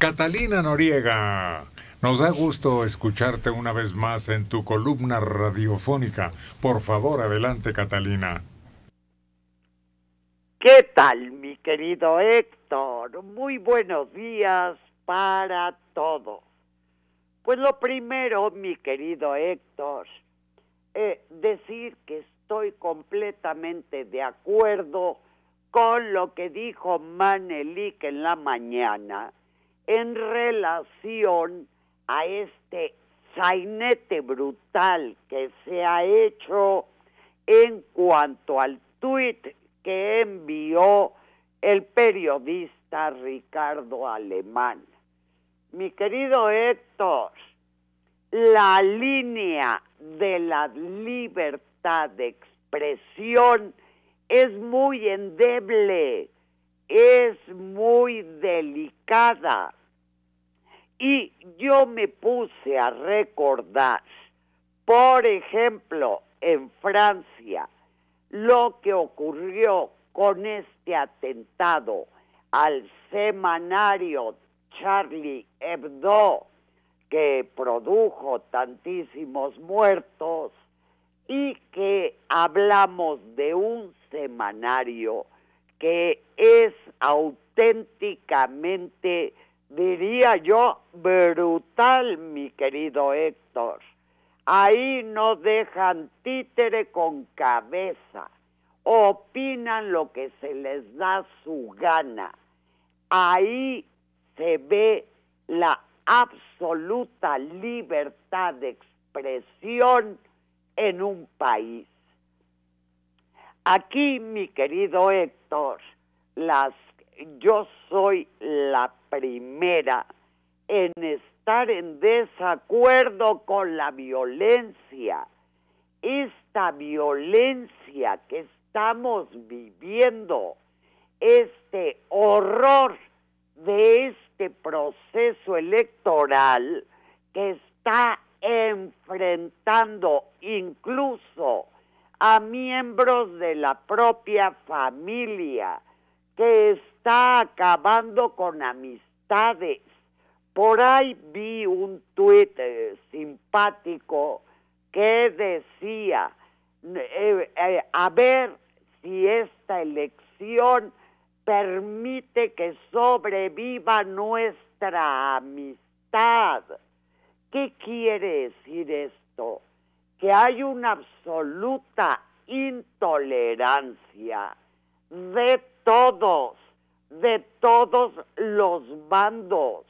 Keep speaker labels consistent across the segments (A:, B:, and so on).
A: Catalina Noriega, nos da gusto escucharte una vez más en tu columna radiofónica. Por favor, adelante, Catalina.
B: ¿Qué tal, mi querido Héctor? Muy buenos días para todos. Pues lo primero, mi querido Héctor, decir que estoy completamente de acuerdo con lo que dijo Manelik en la mañana en relación a este sainete brutal que se ha hecho en cuanto al tuit que envió el periodista Ricardo Alemán. Mi querido Héctor, la línea de la libertad de expresión es muy endeble, es muy delicada. Y yo me puse a recordar, por ejemplo, en Francia, lo que ocurrió con este atentado al semanario Charlie Hebdo, que produjo tantísimos muertos, y que hablamos de un semanario que es auténticamente, diría yo, brutal, mi querido Héctor. Ahí no dejan títere con cabeza, opinan lo que se les da su gana. Ahí se ve la absoluta libertad de expresión en un país. Aquí, mi querido Héctor, yo soy la primera en estar en desacuerdo con la violencia. Esta violencia que estamos viviendo, este horror de este proceso electoral que está enfrentando incluso a miembros de la propia familia, que está acabando con amistades. Por ahí vi un tuit simpático que decía, a ver si esta elección permite que sobreviva nuestra amistad. ¿Qué quiere decir esto? Que hay una absoluta intolerancia de todos los bandos,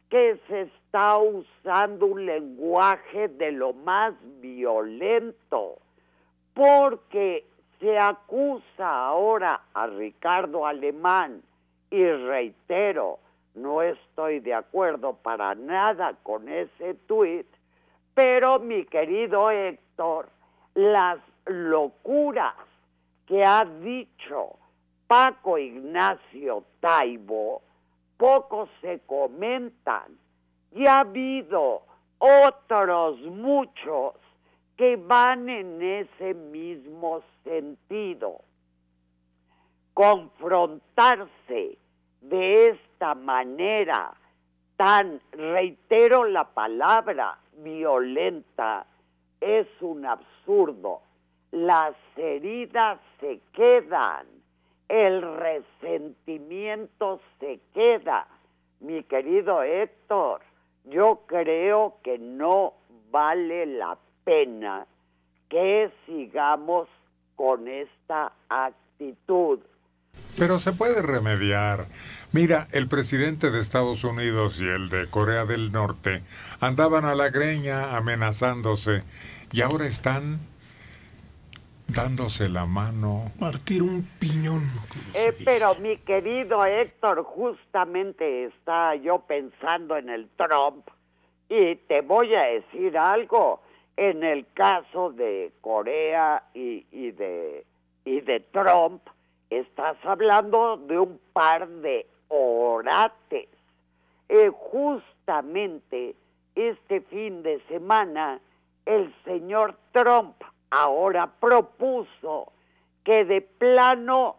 B: que se está usando un lenguaje de lo más violento, porque se acusa ahora a Ricardo Alemán, y reitero, no estoy de acuerdo para nada con ese tuit, pero mi querido Héctor, las locuras que ha dicho Paco Ignacio Taibo poco se comentan. Y ha habido otros muchos que van en ese mismo sentido. Confrontarse de esta manera tan, reitero la palabra, violenta, es un absurdo. Las heridas se quedan, el resentimiento se queda. Mi querido Héctor, yo creo que no vale la pena que sigamos con esta actitud.
A: Pero se puede remediar. Mira, el presidente de Estados Unidos y el de Corea del Norte andaban a la greña amenazándose y ahora están dándose la mano.
C: Partir un piñón.
B: Pero mi querido Héctor, justamente estaba yo pensando en el Trump, y te voy a decir algo. En el caso de Corea y de Trump, estás hablando de un par de orates. Justamente este fin de semana, el señor Trump ahora propuso que de plano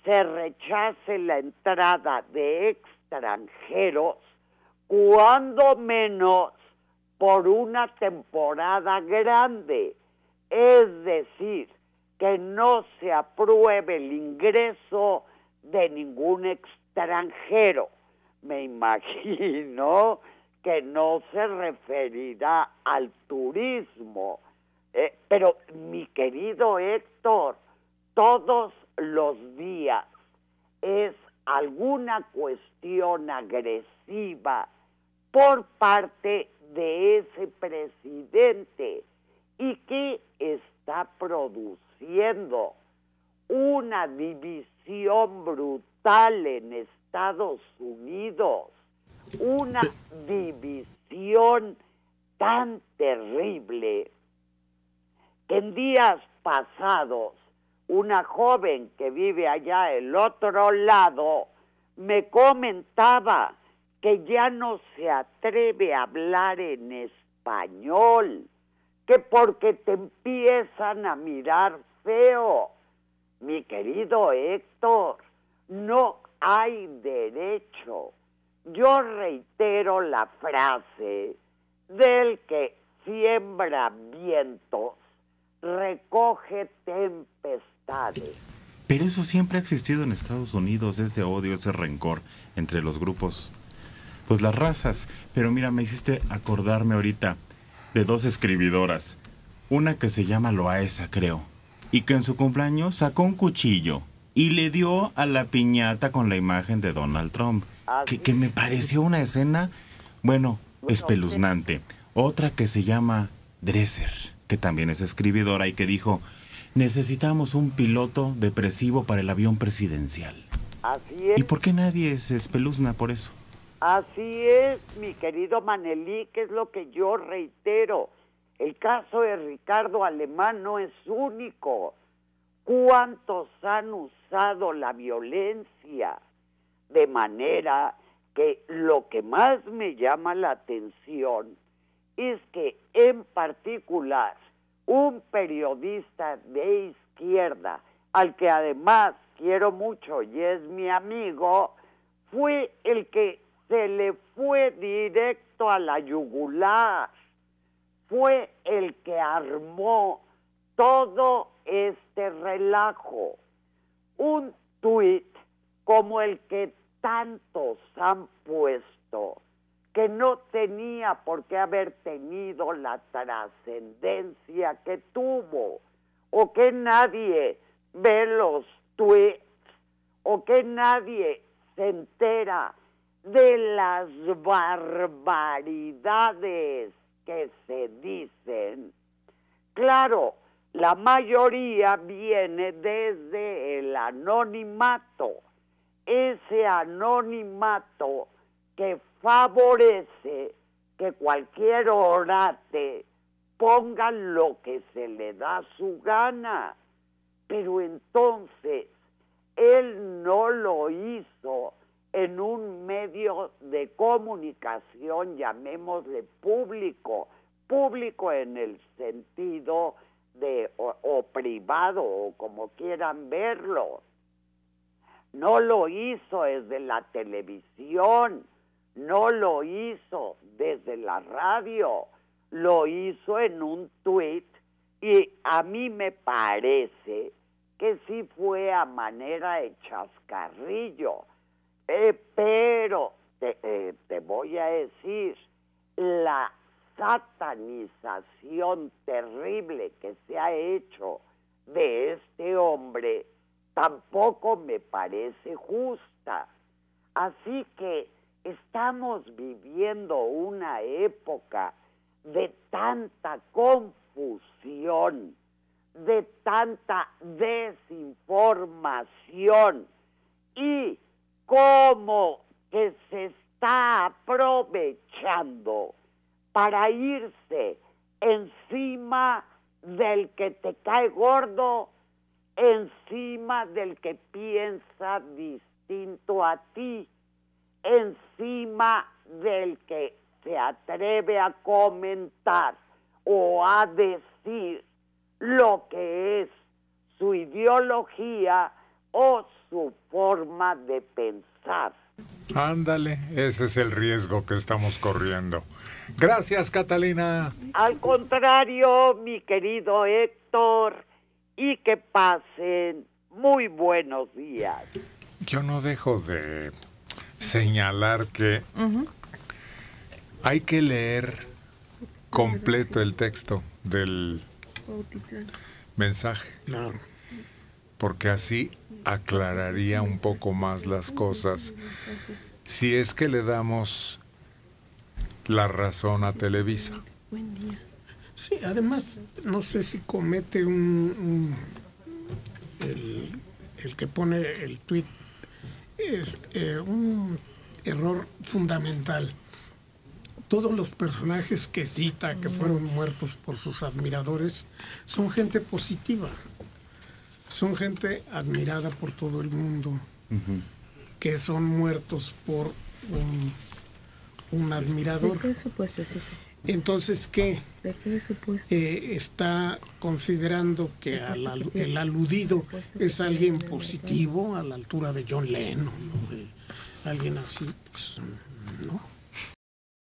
B: se rechace la entrada de extranjeros cuando menos por una temporada grande. Es decir, que no se apruebe el ingreso de ningún extranjero. Me imagino que no se referirá al turismo. Pero, mi querido Héctor, todos los días es alguna cuestión agresiva por parte de ese presidente y que está produciendo una división brutal en Estados Unidos, una división tan terrible que en días pasados una joven que vive allá del otro lado me comentaba que ya no se atreve a hablar en español, que porque te empiezan a mirar feo. Mi querido Héctor, no hay derecho. Yo reitero la frase del que siembra vientos, recoge tempestades.
C: Pero eso siempre ha existido en Estados Unidos, ese odio, ese rencor entre los grupos, pues las razas. Pero mira, me hiciste acordarme ahorita de dos escribidoras. Una que se llama Loaesa, creo, y que en su cumpleaños sacó un cuchillo y le dio a la piñata con la imagen de Donald Trump. Que me pareció una escena, bueno, espeluznante. Otra que se llama Dresser, que también es escribidora y que dijo: necesitamos un piloto depresivo para el avión presidencial.
B: Así es.
C: ¿Y por qué nadie se espeluzna por eso?
B: Así es, mi querido Manelí, que es lo que yo reitero. El caso de Ricardo Alemán no es único. ¿Cuántos han usado la violencia? De manera que lo que más me llama la atención es que en particular un periodista de izquierda, al que además quiero mucho y es mi amigo, fue el que se le fue directo a la yugular, fue el que armó todo este relajo. Un tuit como el que tantos han puesto, que no tenía por qué haber tenido la trascendencia que tuvo, o que nadie ve los tweets, o que nadie se entera de las barbaridades que se dicen. Claro, la mayoría viene desde el anonimato, ese anonimato que favorece que cualquier orate ponga lo que se le da su gana. Pero entonces, él no lo hizo en un medio de comunicación, llamémosle público, público en el sentido de o privado, o como quieran verlo. No lo hizo desde la televisión, no lo hizo desde la radio, lo hizo en un tuit y a mí me parece que sí fue a manera de chascarrillo. Pero te voy a decir, la satanización terrible que se ha hecho de este hombre tampoco me parece justa. Así que estamos viviendo una época de tanta confusión, de tanta desinformación y como que se está aprovechando para irse encima del que te cae gordo, encima del que piensa distinto a ti, encima del que se atreve a comentar o a decir lo que es su ideología o su forma de pensar.
A: Ándale, ese es el riesgo que estamos corriendo. Gracias, Catalina.
B: Al contrario, mi querido Héctor, y que pasen muy buenos días.
A: Yo no dejo de señalar que hay que leer completo el texto del mensaje.
D: Claro.
A: Porque así aclararía un poco más las cosas si es que le damos la razón a Televisa.
D: Sí, además, no sé si comete el que pone el tuit, es un error fundamental. Todos los personajes que cita, que fueron muertos por sus admiradores, son gente positiva. Son gente admirada por todo el mundo, que son muertos por un admirador.
E: ¿De qué supuesto, sí?
D: Entonces, ¿qué?
E: ¿De qué supuesto?
D: Está considerando que el aludido es alguien positivo a la altura de John Lennon, ¿no? Alguien así, pues no.